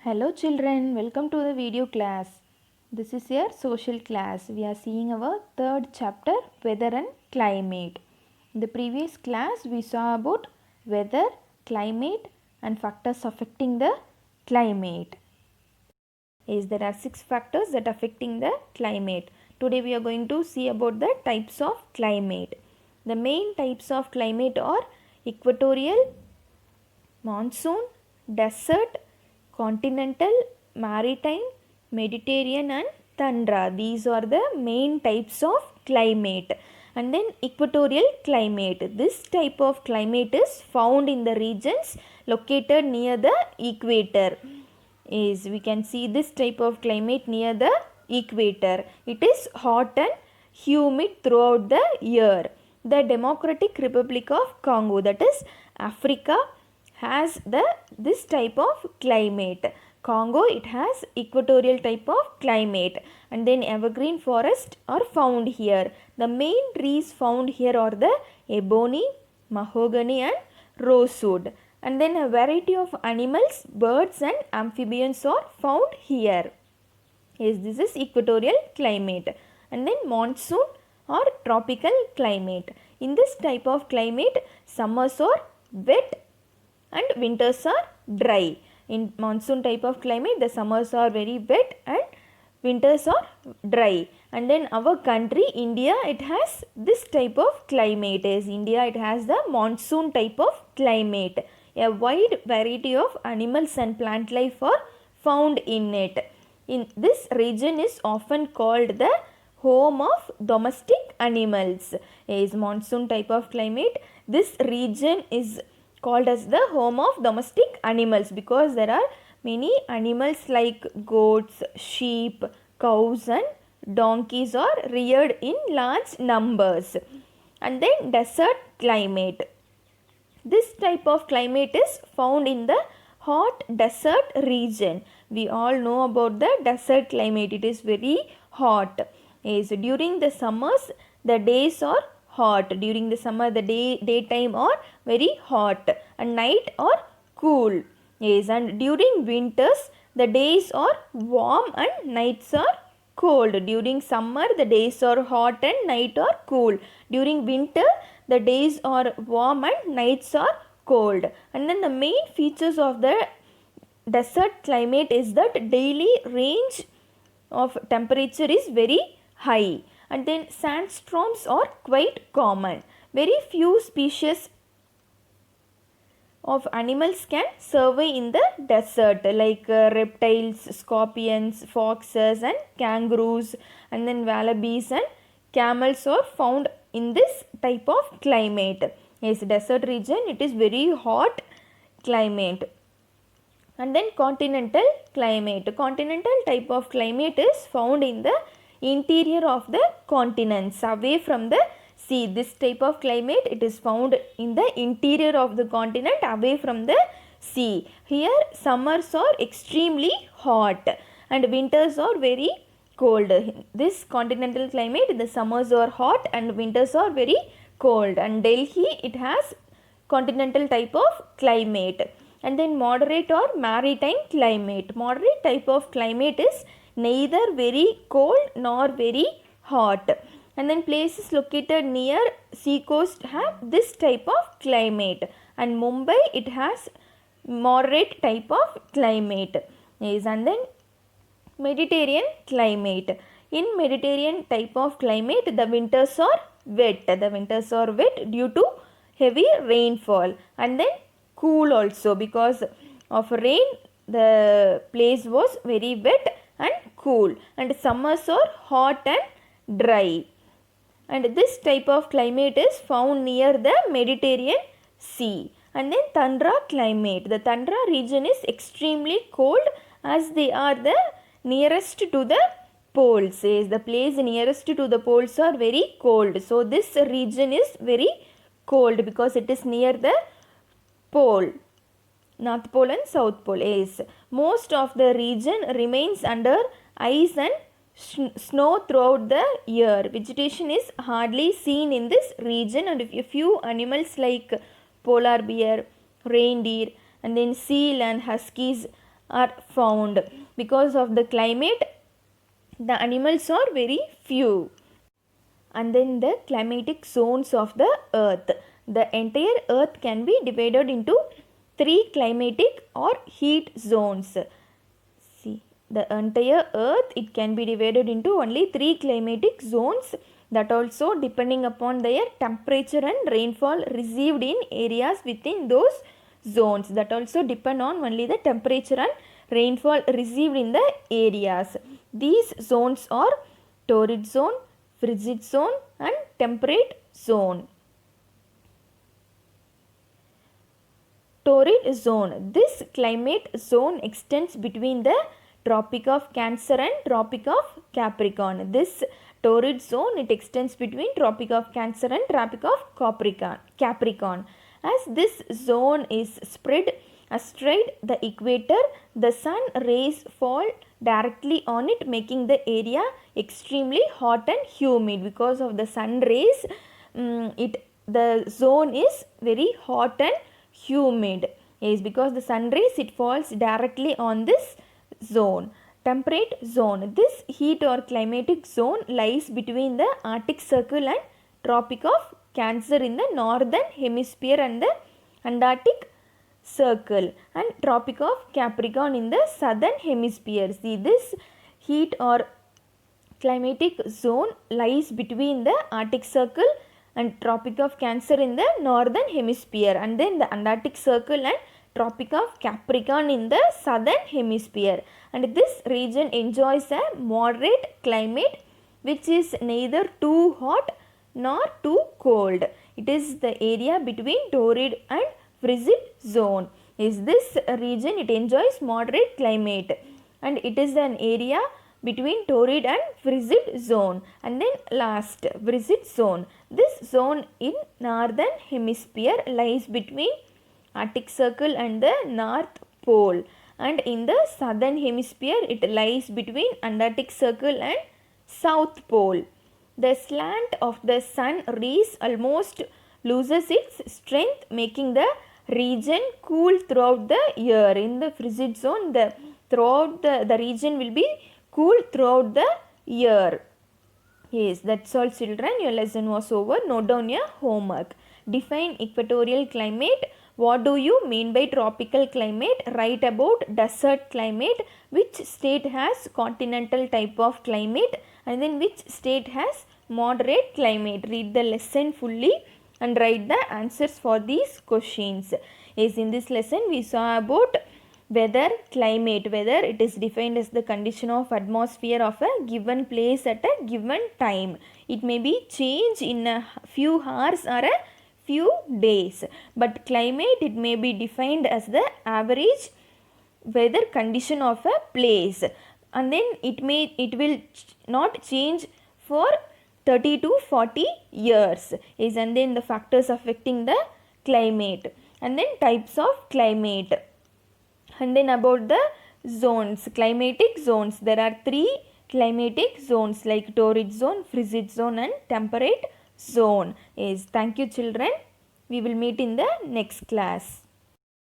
Hello children, welcome to the video class. This is your social class. We are seeing our third chapter, weather and climate. In the previous class we saw about weather, climate and factors affecting the climate. There are 6 factors that affecting the climate. Today we are going to see about the types of climate. The main types of climate are equatorial, monsoon, desert, continental, maritime, Mediterranean and tundra. These are the main types of climate. And then equatorial climate. This type of climate is found in the regions located near the equator. We can see this type of climate near the equator. It is hot and humid throughout the year. The Democratic Republic of Congo, that is Africa, has this type of climate. Congo, it has equatorial type of climate, and then evergreen forest are found here. The main trees found here are the ebony, mahogany and rosewood, and then a variety of animals, birds and amphibians are found here. This is equatorial climate. And then monsoon or tropical climate. In this type of climate, summers are wet and winters are dry. In monsoon type of climate, the summers are very wet and winters are dry. And then our country, India, it has this type of climate. India, it has the monsoon type of climate. A wide variety of animals and plant life are found in it. In this region is often called the home of domestic animals. Monsoon type of climate. This region is called as the home of domestic animals because there are many animals like goats, sheep, cows and donkeys are reared in large numbers. And then desert climate. This type of climate is found in the hot desert region. We all know about the desert climate. It is very hot. During the summers, the days are hot. During the summer, the daytime are very hot and night are cool. And during winters, the days are warm and nights are cold. During summer, the days are hot and night are cool. During winter, the days are warm and nights are cold. And then the main features of the desert climate is that daily range of temperature is very high, and then sandstorms are quite common. Very few species of animals can survive in the desert like reptiles, scorpions, foxes and kangaroos, and then wallabies and camels are found in this type of climate. Desert region, it is very hot climate. And then continental climate. Continental type of climate is found in the interior of the continents away from the sea. This type of climate, it is found in the interior of the continent away from the sea. Here summers are extremely hot and winters are very cold. This continental climate, the summers are hot and winters are very cold. And Delhi, it has continental type of climate. And then moderate or maritime climate. Moderate type of climate is neither very cold nor very hot. And then places located near sea coast have this type of climate. And Mumbai, it has moderate type of climate. And then Mediterranean climate. In Mediterranean type of climate, the winters are wet. The winters are wet due to heavy rainfall. And then cool also because of rain, the place was very wet and cool. And summers are hot and dry. And this type of climate is found near the Mediterranean Sea. And then tundra climate. The tundra region is extremely cold as they are the nearest to the poles. The place nearest to the poles are very cold. So this region is very cold because it is near the pole, North Pole and South Pole. Most of the region remains under ice and snow throughout the year. Vegetation is hardly seen in this region, and a few animals like polar bear, reindeer and then seal and huskies are found. Because of the climate, the animals are very few. And then the climatic zones of the earth. The entire earth can be divided into 3 climatic or heat zones. See, the entire earth, it can be divided into only 3 climatic zones, that also depending upon their temperature and rainfall received in areas within those zones. That also depend on only the temperature and rainfall received in the areas. These zones are torrid zone, frigid zone and temperate zone. Torrid zone. This climate zone extends between the Tropic of Cancer and Tropic of Capricorn. This torrid zone, it extends between Tropic of Cancer and Tropic of Capricorn. As this zone is spread astride the equator, the sun rays fall directly on it, making the area extremely hot and humid. Because of the sun rays, the zone is very hot and humid. Yes, because the sun rays, it falls directly on this zone. Temperate zone. This heat or climatic zone lies between the Arctic Circle and Tropic of Cancer in the northern hemisphere and the Antarctic Circle and Tropic of Capricorn in the southern hemisphere. See, this heat or climatic zone lies between the Arctic Circle and Tropic of Cancer in the northern hemisphere, and then the Antarctic Circle and Tropic of Capricorn in the southern hemisphere. And this region enjoys a moderate climate which is neither too hot nor too cold. It is the area between torrid and frigid zone. Is this region, it enjoys moderate climate and it is an area between torrid and frigid zone. And then last, frigid zone. This zone in northern hemisphere lies between Arctic Circle and the North Pole, and in the southern hemisphere it lies between Antarctic Circle and South Pole. The slant of the sun rays almost loses its strength, making the region cool throughout the year. In the frigid zone, the region will be cool throughout the year. Yes, that's all children. Your lesson was over. Note down your homework. Define equatorial climate. What do you mean by tropical climate? Write about desert climate. Which state has continental type of climate? And then which state has moderate climate? Read the lesson fully and write the answers for these questions. Yes, in this lesson we saw about weather, climate. Weather, it is defined as the condition of atmosphere of a given place at a given time. It may be changed in a few hours or a few days, but climate, it may be defined as the average weather condition of a place, and then it will not change for 30 to 40 years. Is and then the factors affecting the climate, and then types of climate, and then about the zones, climatic zones. There are 3 climatic zones like torrid zone, frigid zone and temperate zone. Yes, thank you children. We will meet in the next class.